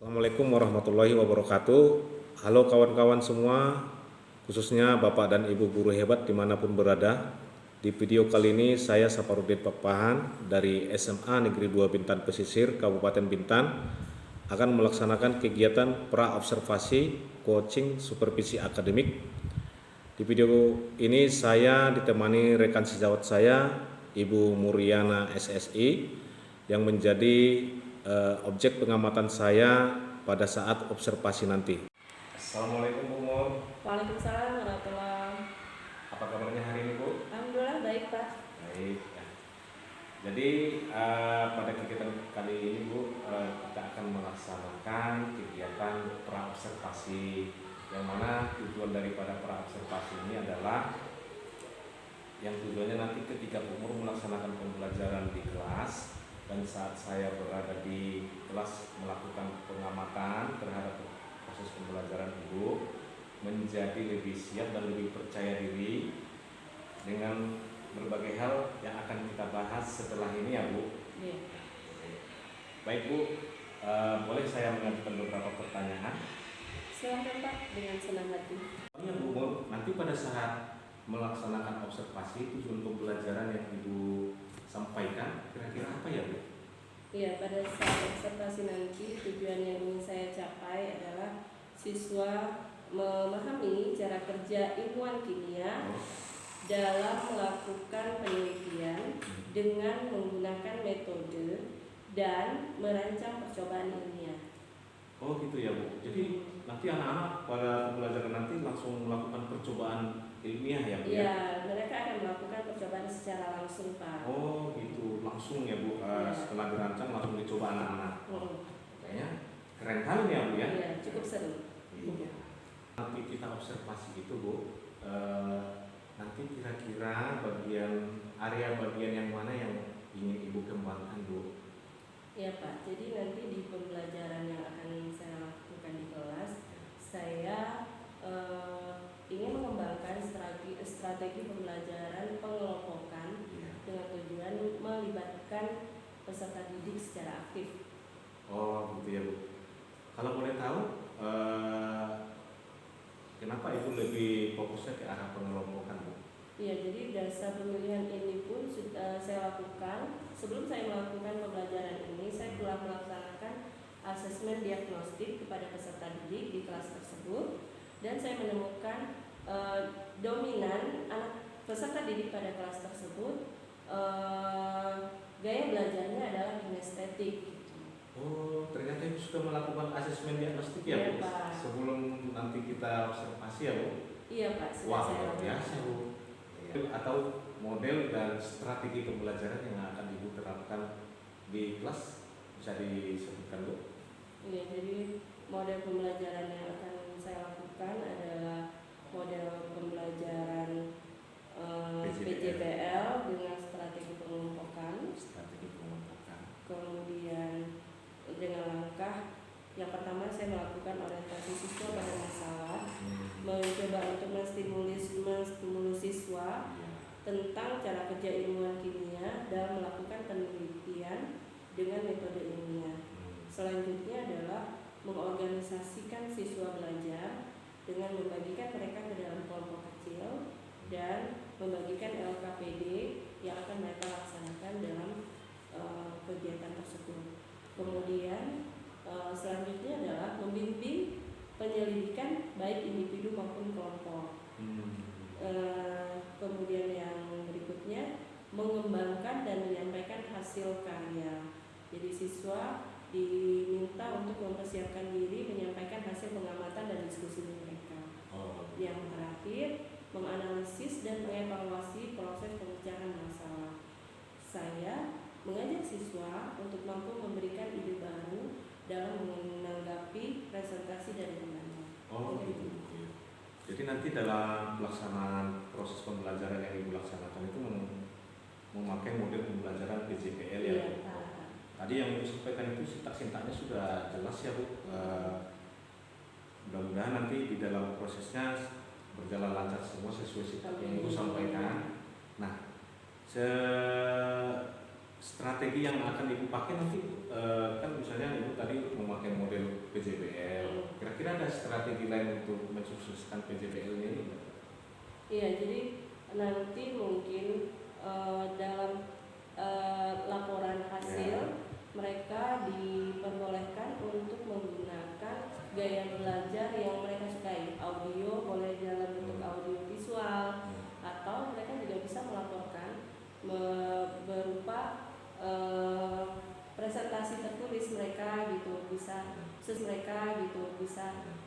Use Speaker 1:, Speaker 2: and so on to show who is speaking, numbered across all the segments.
Speaker 1: Assalamualaikum warahmatullahi wabarakatuh. Halo kawan-kawan semua, khususnya Bapak dan Ibu guru hebat dimanapun berada. Di video kali ini saya Saparudin Pakpahan dari SMA Negeri 2 Bintan Pesisir, Kabupaten Bintan akan melaksanakan kegiatan pra-observasi coaching supervisi akademik. Di video ini saya ditemani rekan sejawat saya, Ibu Muriana SSI, yang menjadi objek pengamatan saya pada saat observasi nanti. Assalamualaikum Bu Mur.
Speaker 2: Waalaikumsalam warahmatullahi.
Speaker 1: Apa kabarnya hari ini Bu?
Speaker 2: Alhamdulillah baik Pak.
Speaker 1: Baik. Ya. Jadi pada kegiatan kali ini Bu, kita akan melaksanakan kegiatan pra-observasi, yang mana tujuan daripada pra-observasi ini adalah yang tujuannya nanti ketika Bu Mur melaksanakan pembelajaran di kelas dan saat saya berada di kelas melakukan pengamatan terhadap proses pembelajaran Ibu, menjadi lebih siap dan lebih percaya diri dengan berbagai hal yang akan kita bahas setelah ini ya Bu.
Speaker 2: Iya.
Speaker 1: Baik Bu, boleh saya mengajukan beberapa pertanyaan?
Speaker 2: Silakan Pak, dengan senang hati.
Speaker 1: Ya Bu, nanti pada saat melaksanakan observasi tujuan pembelajaran yang Ibu sampaikan kira-kira apa ya Bu?
Speaker 2: Iya, pada saat observasi nanti tujuan yang ingin saya capai adalah siswa memahami cara kerja ilmuwan kimia dalam melakukan penelitian dengan menggunakan metode dan merancang percobaan ilmiah.
Speaker 1: Oh gitu ya Bu. Jadi nanti anak-anak pada pembelajaran nanti langsung melakukan percobaan ilmiah ya Bu?
Speaker 2: Iya, mereka akan melakukan percobaan secara langsung Pak.
Speaker 1: Oh gitu, langsung ya Bu. Setelah dirancang langsung dicoba anak-anak. Kayaknya keren kali ya Bu ya?
Speaker 2: Iya, cukup seru.
Speaker 1: Iya. Nanti kita observasi itu Bu, nanti kira-kira area bagian yang mana yang ingin Ibu kembangkan Bu?
Speaker 2: Ya Pak, jadi nanti di pembelajaran yang akan saya lakukan di kelas, saya ingin mengembangkan strategi pembelajaran pengelompokan dengan tujuan melibatkan peserta didik secara aktif.
Speaker 1: Oh gitu ya Bu. Kalau boleh tahu, kenapa Ibu lebih fokusnya ke arah pengelompokan Bu?
Speaker 2: Iya, jadi dasar pemilihan ini pun sudah saya lakukan. Sebelum saya melakukan pembelajaran ini, saya telah melaksanakan asesmen diagnostik kepada peserta didik di kelas tersebut, dan saya menemukan dominan anak peserta didik pada kelas tersebut gaya belajarnya adalah kinestetik.
Speaker 1: Oh, ternyata Ibu sudah melakukan asesmen diagnostik ya Bu?
Speaker 2: Pak.
Speaker 1: Sebelum nanti kita observasi ya Bu?
Speaker 2: Iya Pak, sudah
Speaker 1: wah
Speaker 2: saya
Speaker 1: luar
Speaker 2: lakukan.
Speaker 1: biasa Bu. Atau model dan strategi pembelajaran yang akan Ibu terapkan di kelas bisa disebutkan Bu?
Speaker 2: Iya, jadi model pembelajaran yang akan saya lakukan adalah model pembelajaran PJPL dengan strategi pengelompokan. Kemudian dengan langkah yang pertama saya melakukan orientasi siswa pada masalah, mencoba untuk menstimulus siswa tentang cara kerja ilmuwan kimia dalam melakukan penelitian dengan metode ilmiah. Selanjutnya adalah mengorganisasikan siswa belajar dengan membagikan mereka ke dalam kelompok kecil dan membagikan LKPD yang akan mereka laksanakan dalam kegiatan tersebut. Kemudian selanjutnya adalah membimbing penyelidikan baik individu maupun kelompok. Kemudian yang berikutnya mengembangkan dan menyampaikan hasil karya. Jadi siswa diminta untuk mempersiapkan diri menyampaikan hasil pengamatan dan diskusi mereka. Yang terakhir, menganalisis dan mengevaluasi proses pemecahan masalah. Saya mengajak siswa untuk mampu memberikan ide baru dalam menanggapi presentasi dari temannya.
Speaker 1: Oh gitu. Jadi nanti dalam pelaksanaan proses pembelajaran yang Ibu laksanakan itu memakai model pembelajaran PJPL ya Bu? Tadi yang Ibu sampaikan itu sintak-sintaknya sudah jelas ya Bu. Mudah-mudahan nanti di dalam prosesnya berjalan lancar semua sesuai sintak yang Ibu sampaikan. Nah, strategi yang akan Ibu pakai nanti kan misalnya Ibu tadi memakai model PJPL kira-kira ada strategi lain untuk mensukseskan PJBL ini?
Speaker 2: Iya, jadi nanti mungkin dalam laporan hasil mereka diperbolehkan untuk menggunakan gaya belajar yang mereka sukai. Audio boleh dalam bentuk audio visual, atau mereka juga bisa melaporkan berupa presentasi tertulis mereka gitu, bisa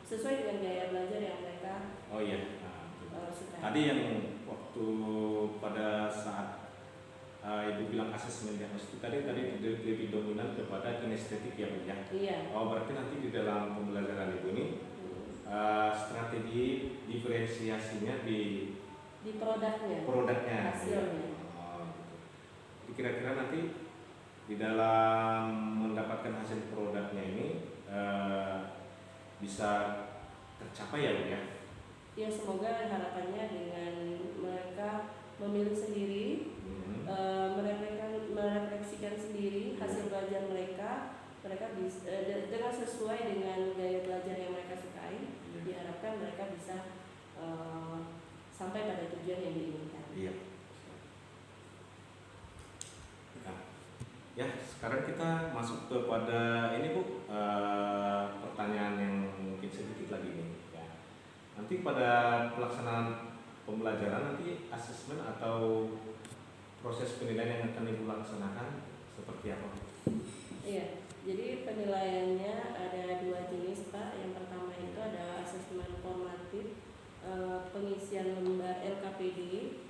Speaker 2: sesuai dengan gaya belajar yang mereka sukai.
Speaker 1: Tadi yang waktu pada saat Ibu bilang asesmen diagnostik tadi lebih dominan kepada kinestetik ya Bu ya?
Speaker 2: Iya.
Speaker 1: Oh, berarti nanti di dalam pembelajaran Ibu ini strategi diferensiasinya di produknya
Speaker 2: hasilnya.
Speaker 1: Gitu. Kira-kira nanti di dalam mendapatkan hasil produknya ini bisa tercapai ya Bu ya?
Speaker 2: Ya, semoga harapannya dengan mereka memilih sendiri, merefleksikan sendiri hasil belajar mereka bisa dengan sesuai dengan gaya belajar yang mereka sukai. Diharapkan mereka bisa sampai pada tujuan yang diinginkan.
Speaker 1: Iya. Ya, sekarang kita masuk kepada ini Bu, pertanyaan yang mungkin sedikit lagi nih. Ya. Nanti pada pelaksanaan pembelajaran nanti asesmen atau proses penilaian yang akan Ibu laksanakan seperti apa?
Speaker 2: Iya, jadi penilaiannya ada 2 jenis Pak. Yang pertama itu ada asesmen formatif, pengisian lembar LKPD.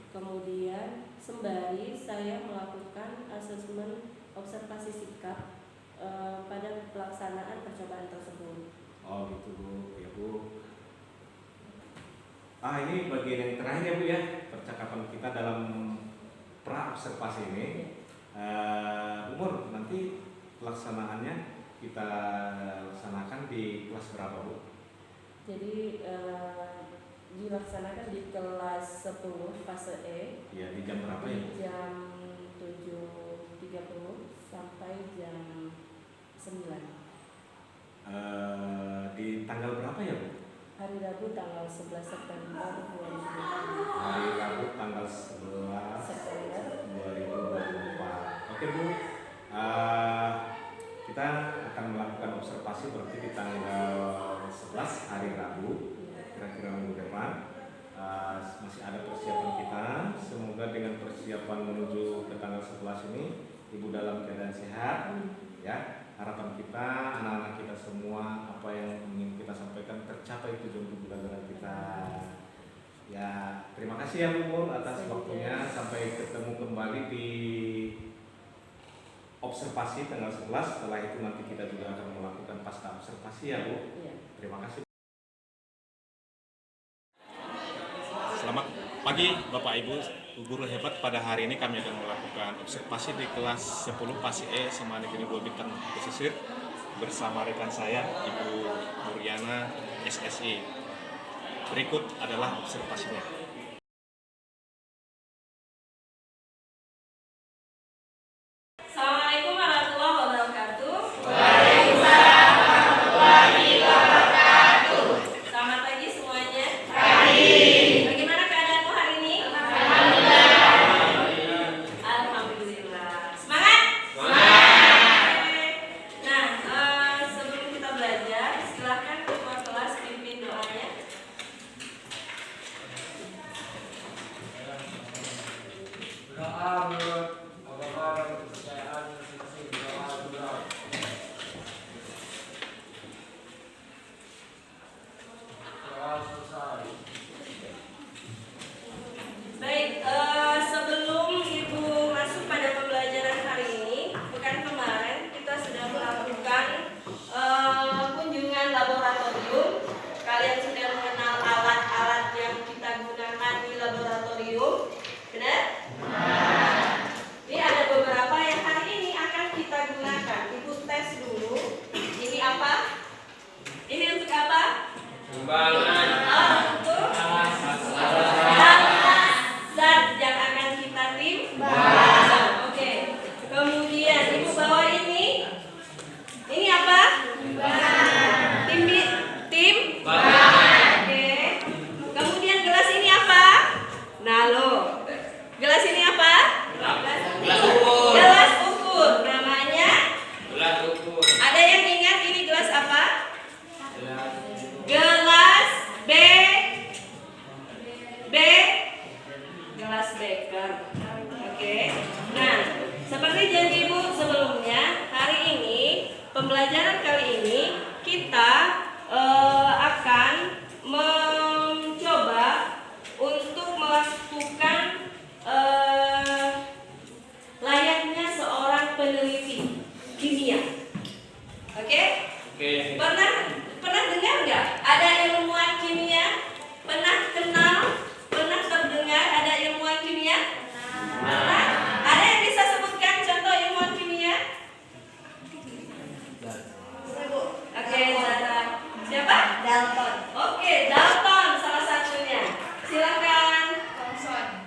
Speaker 2: Kemudian sembari saya melakukan asesmen observasi sikap pada pelaksanaan percobaan tersebut.
Speaker 1: Oh gitu Bu, ya Bu. Ini bagian yang terakhir ya Bu ya, percakapan kita dalam pra-observasi ini. Umur nanti pelaksanaannya kita laksanakan di kelas berapa Bu?
Speaker 2: Jadi dilaksanakan di kelas 10 fase E.
Speaker 1: Ya, di jam berapa ya?
Speaker 2: Jam 7.30 sampai jam 9.
Speaker 1: Di tanggal berapa ya Bu?
Speaker 2: Hari Rabu tanggal 11 September 2024.
Speaker 1: Hari Rabu tanggal 11
Speaker 2: September
Speaker 1: 2024. Oke Bu, kita akan melakukan observasi berarti di tanggal 11 hari Rabu, kira-kira minggu depan. Masih ada persiapan kita. Semoga dengan persiapan menuju ke tanggal 11 ini Ibu dalam keadaan sehat. Ya, harapan kita, anak-anak kita semua, apa yang ingin kita sampaikan tercapai tujuan pembelajaran kita. Ya, terima kasih ya Bu Mur atas waktunya. Sampai ketemu kembali di observasi tanggal 11. Setelah itu nanti kita juga akan melakukan pasca observasi ya Bu.
Speaker 2: Iya.
Speaker 1: Terima kasih. Selamat pagi Bapak Ibu guru hebat. Pada hari ini kami akan melakukan observasi di kelas 10 fase E SMA Negeri 2 Bintang Pesisir bersama rekan saya Ibu Muriana SSI. Berikut adalah observasinya.
Speaker 2: Assalamualaikum warahmatullahi wabarakatuh.
Speaker 3: Waalaikumsalam warahmatullahi wabarakatuh.
Speaker 2: Selamat pagi semuanya.
Speaker 3: Pagi.
Speaker 2: Bagaimana keadaanmu hari ini?
Speaker 3: Alhamdulillah.
Speaker 2: Alhamdulillah. Semangat?
Speaker 3: Semangat.
Speaker 2: Nah, sebelum kita belajar, silahkan ketua kelas pimpin doanya.
Speaker 3: Doa menurut agama dan kepercayaan masing-masing. Doa dulu. Doa selesai.
Speaker 2: Baik, sebelum Ibu masuk pada pembelajaran hari ini, pekan kemarin kita sudah melakukan kunjungan laboratorium. Kalian sudah mengenal alat-alat yang kita gunakan di laboratorium, benar? Ini ada beberapa yang hari ini akan kita gunakan. Ibu tes dulu. Ini apa? Ini untuk apa?
Speaker 3: Timbangan.
Speaker 2: Untuk zat yang akan kita timbang. Oke. Kemudian Ibu bawa ini. Ini apa? Gelas B. B. Gelas beker. Oke. Nah, seperti janji Ibu sebelumnya, hari ini pembelajaran kali ini kita akan mencoba untuk melakukan layaknya seorang peneliti kimia. Oke? Pernah dengar nggak ada ilmuwan kimia? Pernah kenal? Pernah terdengar ada ilmuwan kimia? Pernah? Ada yang bisa sebutkan contoh ilmuwan kimia? Oke, Zara. Siapa? Dalton. Oke, Dalton salah satunya. Silakan.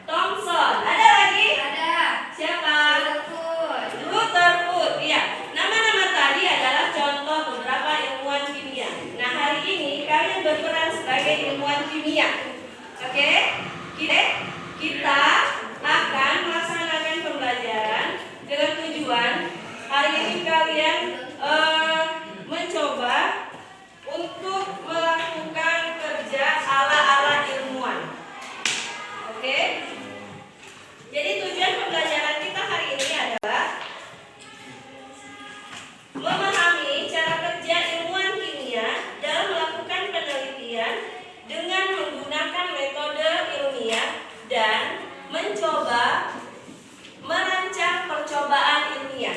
Speaker 2: Thomson. Ada lagi? Siapa? Rutherford. Iya. Nama-nama tadi adalah contoh beberapa ilmuwan kimia. Nah, hari ini kalian berperan sebagai ilmuwan kimia. Oke? Kita akan melaksanakan pembelajaran dengan tujuan hari ini kalian mencoba untuk melakukan kerja ala-ala ilmuwan. Oke? Jadi tujuan pembelajaran kita hari ini adalah memahami cara kerja ilmuwan kimia dalam melakukan penelitian dengan menggunakan metode ilmiah dan mencoba merancang percobaan ilmiah.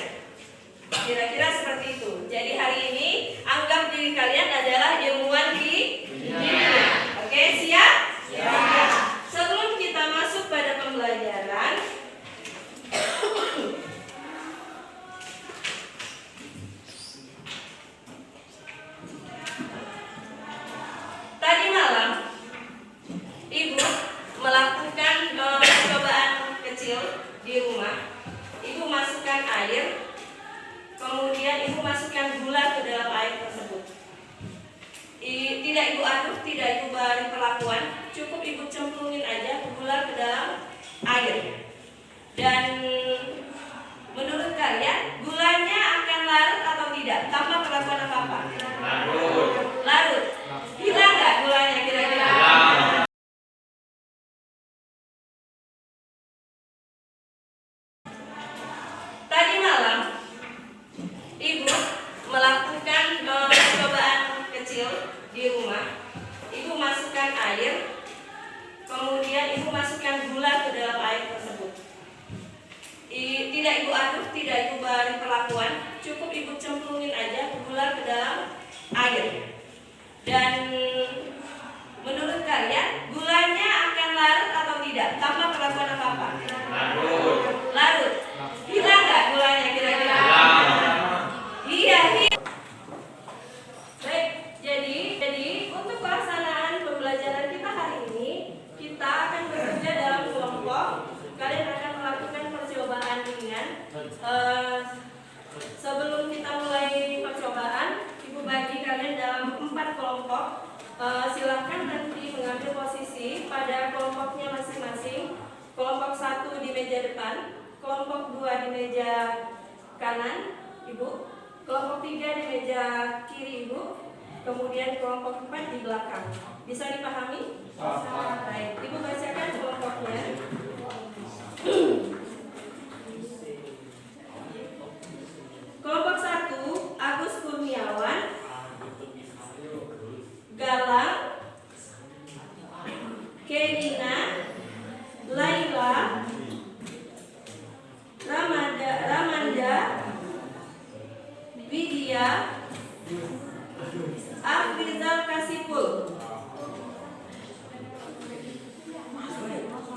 Speaker 2: Kira-kira seperti itu. Jadi hari ini anggap diri kalian adalah ilmuwan kimia. Oke, siap? Siap. Sebelum kita masuk pada pembelajaran, tadi malam Ibu melakukan percobaan kecil di rumah. Ibu masukkan air, kemudian Ibu masukkan gula ke dalam air tersebut. Tidak Ibu aduk, tidak Ibu beri perlakuan, cukup Ibu cemplungin aja gula ke dalam air. Dan menurut kalian gulanya akan larut atau tidak tanpa perlakuan apa-apa? Larut. Hilang nggak gulanya kira-kira? Tadi malam Ibu melakukan percobaan kecil di rumah. Ibu masukkan air, kemudian Ibu masukkan gula ke dalam air tersebut. Tidak Ibu aduk, tidak Ibu beri perlakuan, cukup Ibu cemplungin aja gula ke dalam air. Dan menurut kalian gulanya akan larut atau tidak tanpa perlakuan apa-apa? Larut. Hilang nggak gulanya kira-kira? Iya. Baik, jadi untuk pelaksanaan pembelajaran kita hari ini, kita akan bekerja dalam kelompok. Kalian akan melakukan percobaan ringan. Sebelum kita mulai percobaan, Ibu bagi kalian dalam 4 kelompok. Silakan nanti mengambil posisi pada kelompoknya masing-masing. Kelompok 1 di meja depan, kelompok 2 di meja kanan Ibu, kelompok 3 di meja kiri Ibu, kemudian kelompok 4 di belakang. Bisa dipahami? Bisa. Baik, Ibu bacakan kelompoknya. Kelompok 1, Agus Kurniawan, Galang, Kenina, Laila, Ramanda, Widya, Afrizal Kasipul.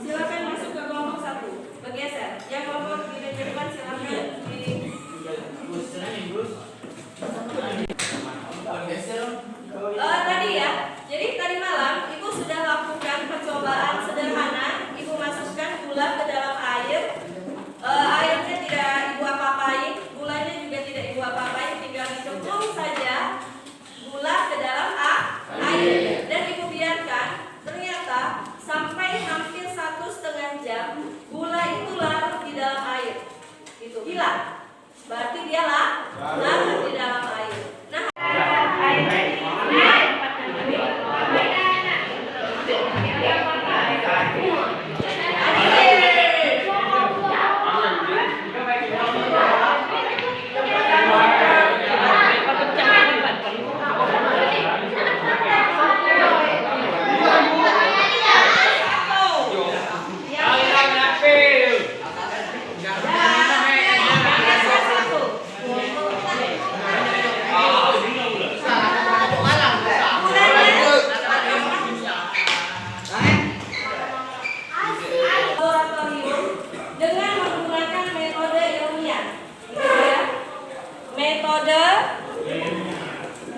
Speaker 2: Silakan masuk ke kelompok 1. Bergeser. Yang kelompok di meja depan silakan di tadi ya. Jadi tadi malam Ibu sudah lakukan percobaan sederhana. Ibu masukkan gula ke dalam air. Airnya tidak Ibu apa-apain, gulanya juga tidak Ibu apa-apain, tinggal dicemplung saja gula ke dalam air. Dan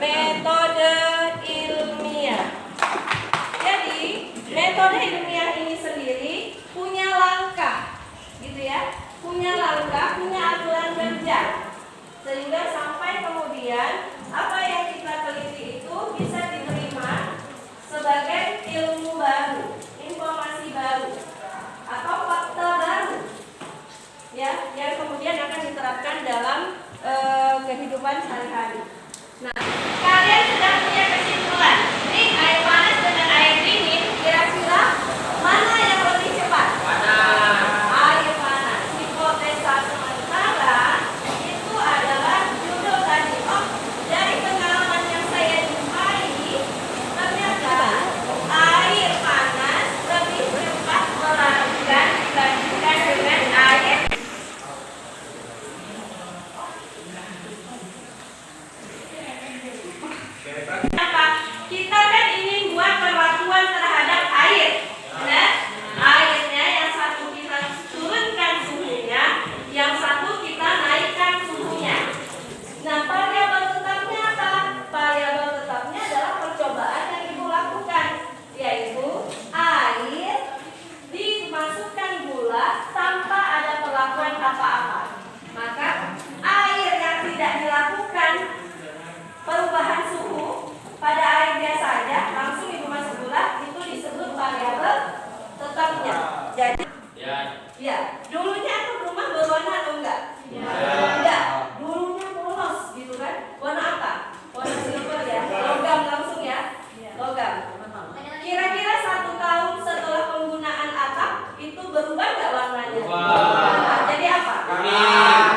Speaker 2: metode ilmiah. Jadi metode ilmiah ini sendiri punya langkah, gitu ya, punya langkah, punya aturan kerja, sehingga sampai kemudian apa yang kita teliti itu bisa diterima sebagai ilmu baru, informasi baru, atau fakta baru, ya, yang kemudian akan diterapkan dalam kehidupan sehari-hari. Nah, kalian sudah punya kesimpulan. Ini air panas dengan air dingin, kira-kira mana yang lebih cepat? Air panas. Hipotesa sementara itu adalah judul tadi. Oh, dari pengalaman yang saya jumpai, ternyata air panas lebih cepat melakukan dibandingkan dengan air. Kenapa? Kita kan ingin buat perlakuan terhadap air, benar? Airnya yang satu kita turunkan suhunya, yang satu kita naikkan suhunya. Nah, variabel tetapnya apa? Variabel tetapnya adalah percobaan yang ibu lakukan, yaitu air dimasukkan gula tanpa ada perlakuan apa-apa. Maka air yang tidak dilakukan perubahan suhu pada air biasa saja, langsung ibu masuk gula, itu disebut variabel tetapnya. Jadi, ya, dulunya aku rumah berwarna atau enggak? Enggak, dulunya polos gitu kan? Warna apa? Warna silver ya, logam langsung ya, logam. Kira-kira 1 tahun setelah penggunaan atap itu berubah nggak warnanya? Nah, jadi apa?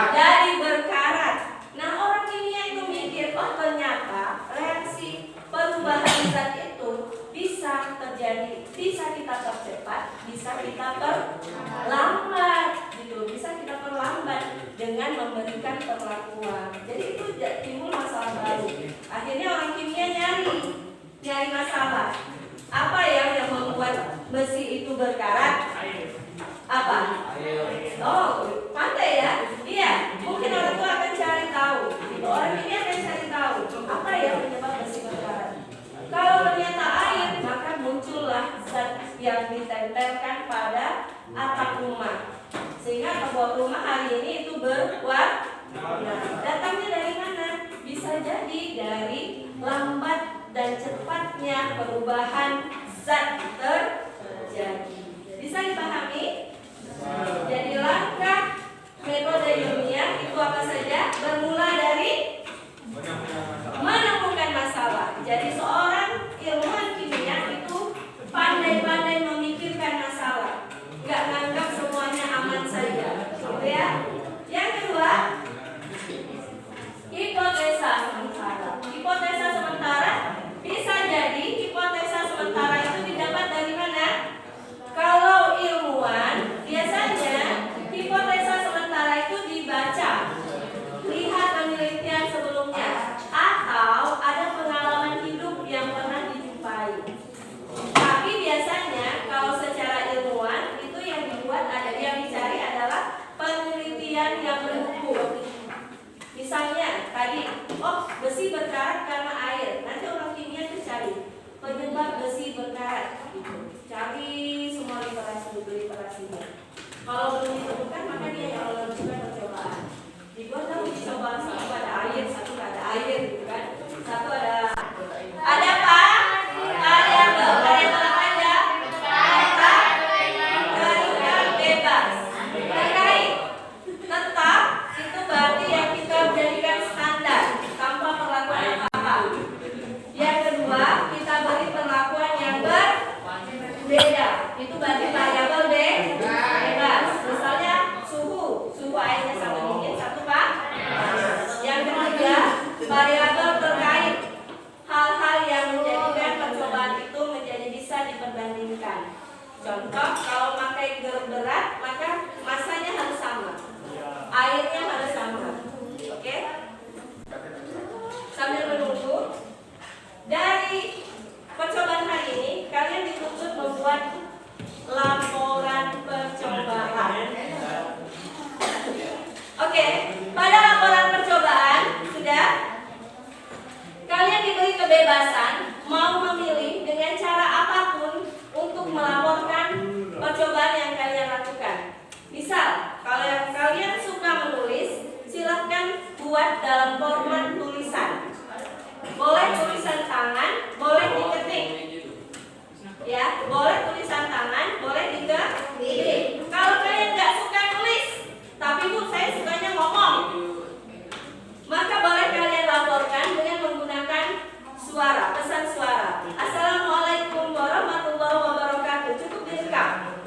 Speaker 2: Jadi berkarat. Nah, orang kimia itu mikir, oh ternyata reaksi perubahan zat itu bisa terjadi, bisa kita percepat, bisa kita perlambat, gitu, bisa kita perlambat dengan memberikan perlakuan. Jadi itu timbul masalah baru. Akhirnya orang kimia nyari masalah. Apa yang membuat besi itu berkarat? Apa? Oh, pandai ya? Iya, mungkin orang tua akan cari tahu. Orang ini akan cari tahu apa yang menyebab besi berkarat. Kalau ternyata air, maka muncullah zat yang ditempelkan pada atap rumah, sehingga sebuah rumah hari ini itu berwarna. Datangnya dari mana? Bisa jadi dari lambat dan cepatnya perubahan zat terjadi. Bisa dipahami? Jadi langkah metode ilmiah itu apa saja? Bermula dari menemukan masalah. Jadi seorang ilmuwan kimia itu pandai-pandai memikirkan masalah, nggak nganggap semuanya aman saja, gitu ya. Yang kedua, hipotesa sementara. Hipotesa sementara bisa jadi hipotesa sementara itu didapat dari mana? Kalau ilmuwan biasanya hipotesa sementara itu dibaca, lihat penelitian sebelumnya, atau ada pengalaman hidup yang pernah dijumpai. Tapi biasanya kalau secara ilmuwan itu yang dibuat ada yang dicari adalah penelitian yang mendukung. Misalnya tadi, oh besi berkarat karena air. Nanti orang kimia itu cari penyebab besi berkarat, gitu. Cari semua literasinya. Kalau belum ditemukan, maka dia yang melakukan percobaan. Dibuat tahu dicoba, satu ada air, satu nggak ada air, gitu kan? Satu ada apa? Variabel apa aja? Terkait bebas. Terkait tetap itu berarti yang kita jadikan standar tanpa perlakuan apa-apa. Yang kedua, kita beri perlakuan yang berbeda. Itu berarti variabel bebas. Misalnya suhu airnya satu dingin, satu panas. Yang ketiga, variabel terkait hal-hal yang menjadikan percobaan itu menjadi bisa diperbandingkan. Contoh, kalau pakai berat, maka masanya harus sama, airnya harus sama. Oke? Sambil menunggu, dari percobaan hari ini kalian dituntut membuat laporan percobaan. Oke, pada laporan percobaan sudah kalian kebebasan mau memilih dengan cara apapun untuk melaporkan percobaan yang kalian lakukan. Misal, kalau yang kalian suka menulis, silahkan buat dalam format tulisan. Boleh tulisan tangan, boleh diketik. Ya, boleh tulisan tangan, boleh diketik. Kalau kalian nggak suka nulis, tapi Bu, saya sukanya ngomong, maka boleh kalian laporkan dengan menggunakan suara, pesan suara. Assalamualaikum warahmatullahi wabarakatuh. Cukup direkam.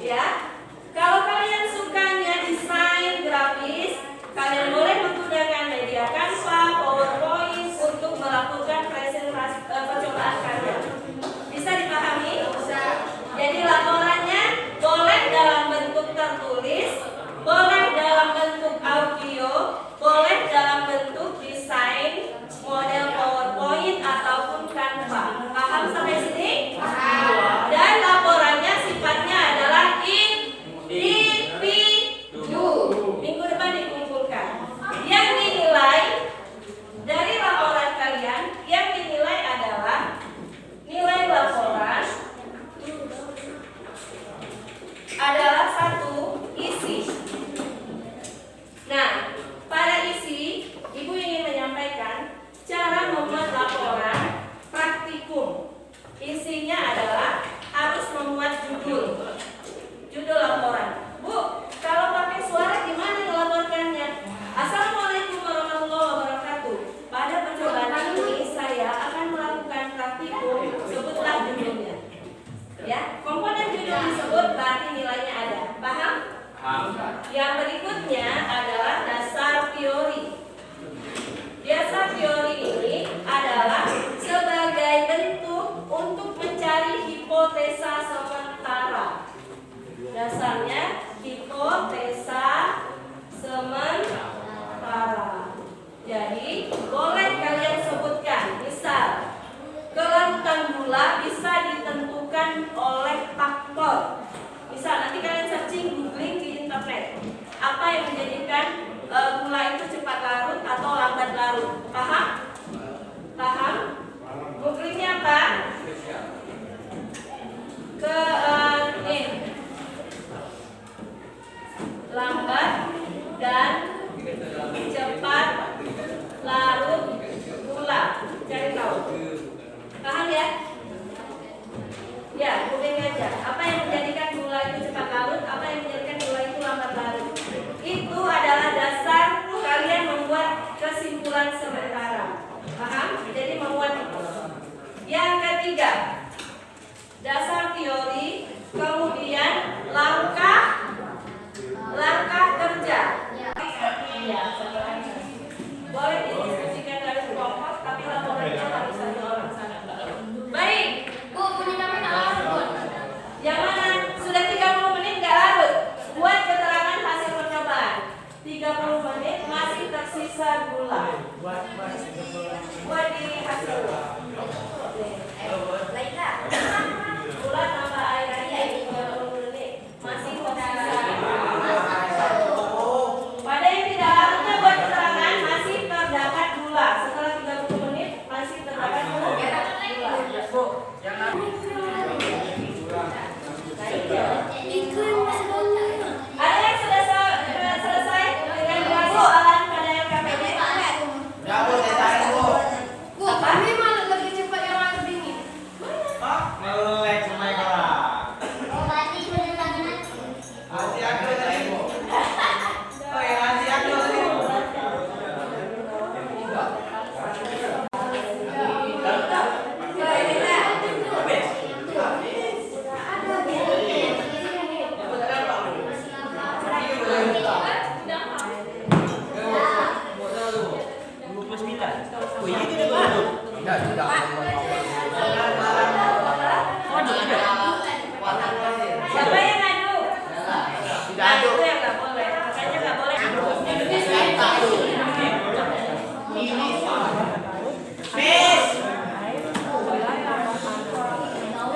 Speaker 2: Ya. Kalau kalian sukanya desain grafis, kalian boleh menggunakan media Canva, PowerPoint untuk melakukan presentasi percobaan kalian. Bisa dipahami? Bisa. Jadi laporannya boleh dalam bentuk tertulis, boleh dalam bentuk audio, boleh dalam bentuk desain, model PowerPoint ataupun Canva. Paham sampai sini? Paham. Dan laporannya sifatnya adalah individu. Minggu depan dikumpulkan. Yang dinilai dari laporan kalian, yang dinilai adalah nilai laporan adalah 1 isi. Nah, pada isi, Ibu ingin menyampaikan cara membuat laporan praktikum. Isinya adalah harus membuat judul laporan. Bu, kalau pakai suara gimana melaporkannya? Assalamualaikum warahmatullahi wabarakatuh. Pada percobaan ini saya akan melakukan praktikum. Sebutlah judulnya. Ya, komponen judul disebut berarti nilainya ada. Paham? Yang berikutnya adalah dasar teori. Dasar teori ini adalah sebagai bentuk untuk mencari hipotesa sementara. Dasarnya hipotesa sementara. Jadi boleh kalian sebutkan, misal kelarutan gula bisa ditentukan oleh faktor. Misal nanti kalian searching, googling di internet, apa yang menjadikan gula itu cepat larut atau lambat larut. Paham? Paham? Googlingnya apa? Lambat dan cepat larut gula. Cari tahu. Paham ya? Ya, googling aja. Apa yang menjadikan gula itu cepat larut? Apa yang menjadikan gula itu lambat larut? Itu adalah dasar kalian membuat kesimpulan sementara. Paham? Jadi membuat itu. Yang ketiga, dasar teori, kemudian langkah kerja. Iya, boleh didiskusikan dari kelompok, tapi laporannya harus 1 orang sana. Baik, Bu, punya kami larut. Yang mana? Sudah 30 menit nggak larut. Buat keterangan hasil percobaan. 30 menit masih tersisa gula. Buat di hasil. Lainnya. Gula tambah air lagi 30 menit. Masih tersisa. Pada yang tidak larutnya buat keterangan masih terdapat gula. Setelah 30 menit masih terdapat gula. Ada yang sudah selesai dengan 2 soalan pada LKPD?
Speaker 3: Ya, Bu, saya tarik, Bu.
Speaker 2: Bu, kami malah lebih cepat yang larut dingin.
Speaker 3: Melek sama kalah. Masih aku tadi, Bu. Oh ya, masih aku tadi.
Speaker 2: Siapa yang ngadu? Nah, itu yang nggak boleh. Makanya nggak boleh adu.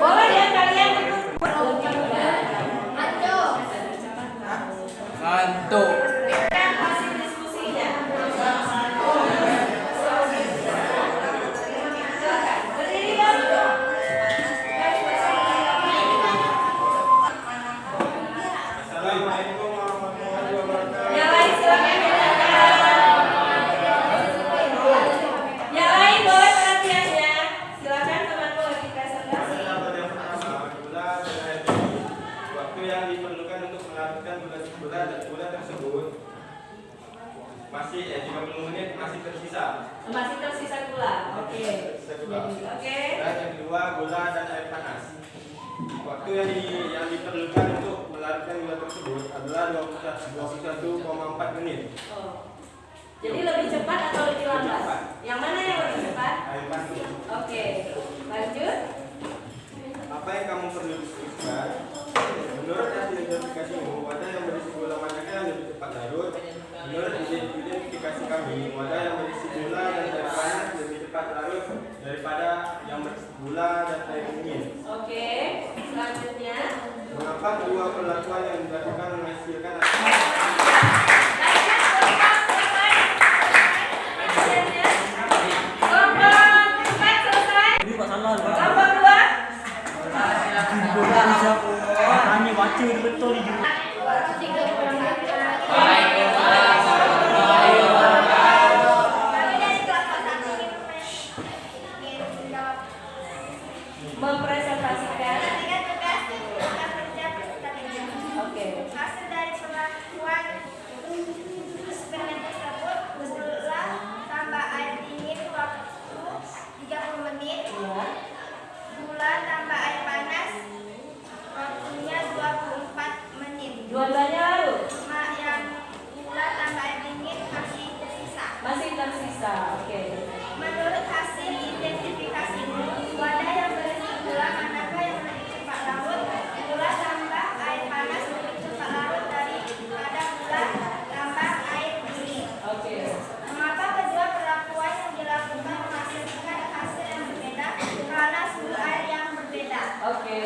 Speaker 2: Boleh ya kalian itu.
Speaker 3: Ngantuk.
Speaker 2: Kan hasil diskusinya. gula. Oke. Oke.
Speaker 3: Dan yang kedua gula dan air panas. Waktu yang diperlukan untuk melarutkan gula tersebut adalah 21,4 menit.
Speaker 2: Oh. Jadi lebih cepat atau lebih lambat?
Speaker 3: Cepat.
Speaker 2: Yang mana yang lebih cepat?
Speaker 3: Air panas.
Speaker 2: Oke. Lanjut.
Speaker 3: Apa yang kamu perlu lakukan? Menurut hasil identifikasimu, wadah yang berisi gula manakah yang lebih cepat larut? Menurut identifikasi kami, wadah yang berisi gula dan air panas lebih cepat larut daripada yang berisi gula dan air dingin.
Speaker 2: Oke. Selanjutnya.
Speaker 3: Mengapa kedua perlakuan yang dilakukan menghasilkan
Speaker 4: Makanya baca betul ni juga.
Speaker 2: Mempresentasikan. Oke.
Speaker 5: Hasil dari perlakuan eksperimen tersebut, gula tambah air dingin waktu 30 menit,
Speaker 2: Ya.
Speaker 5: gula tambah air panas waktunya 24 menit.
Speaker 2: Dua-duanya larut.
Speaker 5: Yang gula tambah air dingin masih tersisa.
Speaker 2: Masih tersisa. Oke.
Speaker 5: Menurut hasil identifikasimu, wadah yang berisi gula manakah yang lebih cepat larut? Gula tambah air panas lebih cepat larut daripada gula tambah air dingin.
Speaker 2: Oke.
Speaker 5: Mengapa kedua perlakuan yang dilakukan menghasilkan hasil yang berbeda? Karena suhu air yang berbeda.
Speaker 2: Oke.